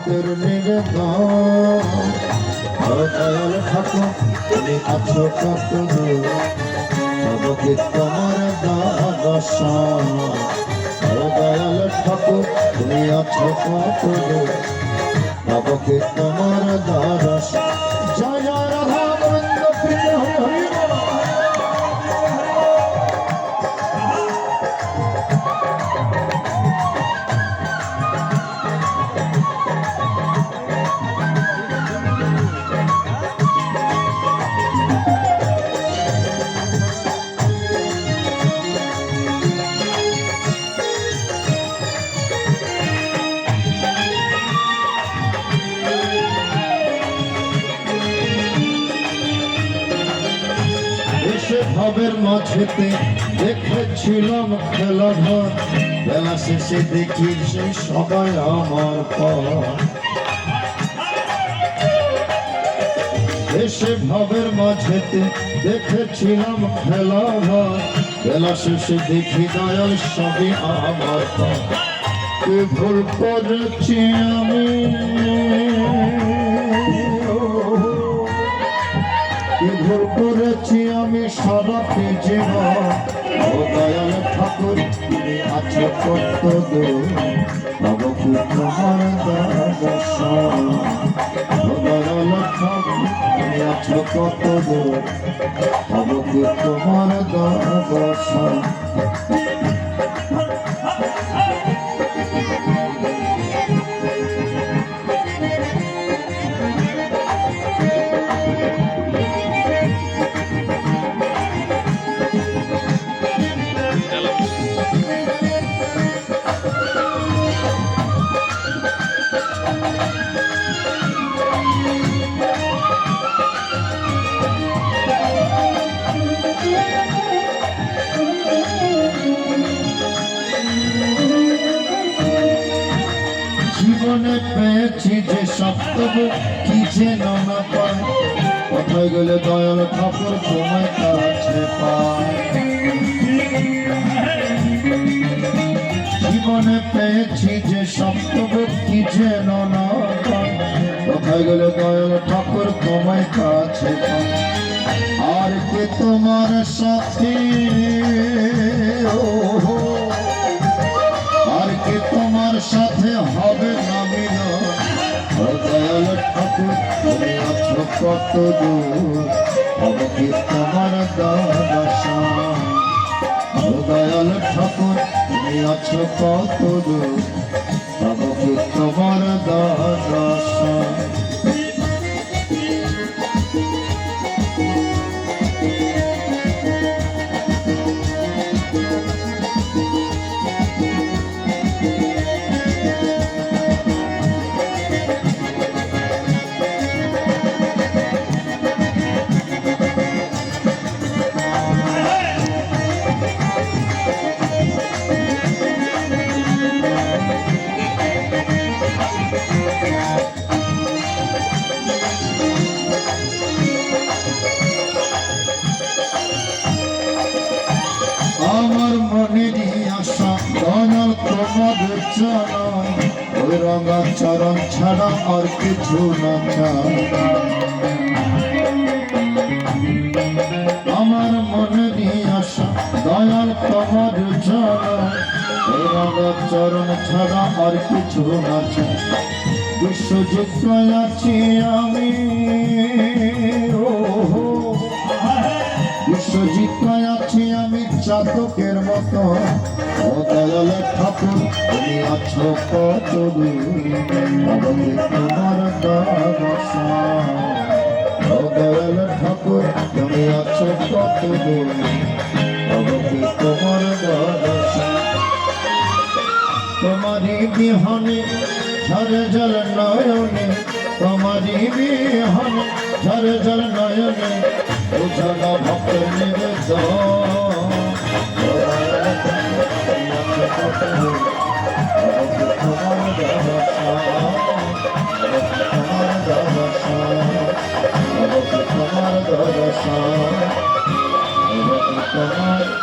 তোর নিবেদন দয়াল ঠাকুর তুমি আছো কত দূর নবকে তোমার দর্শন দয়াল ঠাকুর তুমি আছো কত দূর নবকে তোমার দর্শন জয় রাধা গোবিন্দ প্রিয় হরি ভবের মাঝেতে দেখেছিলাম খেলাঘর বেলা শেষে দেখি সেই সবাই আমার পর এসে ভবের মাঝেতে দেখেছিলাম খেলাঘর বেলা শেষে দেখি দয়াল সবই আমার পর কি ভুল করেছি আমি ভুল করেছি আমি সারাটি জীবন ও দয়াল ঠাকুর তুমি আছো কত দূর তব কি তোমার দর্শন ও দয়াল ঠাকুর তুমি আছো কত দূর তব কি তোমার দর্শন জীবনে পেয়েছি যে সপ্তম কি যেন না পায় কোথায় গেলে দয়াল ঠাকুর তোমার কাছে পায় জীবনে পেয়েছি যে সপ্তম কি যেন না পায় কোথায় গেলে দয়াল ঠাকুর তোমার কাছে পায় আর কে তোমার সাথে আর কে তোমার সাথে হবে না মিলন ও দয়াল ঠাকুর তুমি আছো কত দূর হবে কি তোমার দর্শন ও দয়াল ঠাকুর তুমি আছো কত দূর হবে কি তোমার দর্শন আমার মনেরই আশা দয়াল তোমাদের চরণ ওই রঙা চরণ ছাড়া আর কিছু না চাই আমার মনেরই আশা দয়াল তোমাদের চরণ ওই রঙা চরণ ছাড়া আর কিছু না চাই বিশ্বজিৎ আছি আমি বিশ্বজিৎ আছি আমি চাতকের মতো ও দয়াল ঠাকুর তুমি আছো কত দূর তোমার দর্শন ও দয়াল ঠাকুর তুমি আছো কত দূর তোমার দর্শন তোমারই বিহনে ঝরে জল নয়নে তোমারই বিহনে ঝরে জল নয়নে উজালা ভক্তের নিবেদন তোমার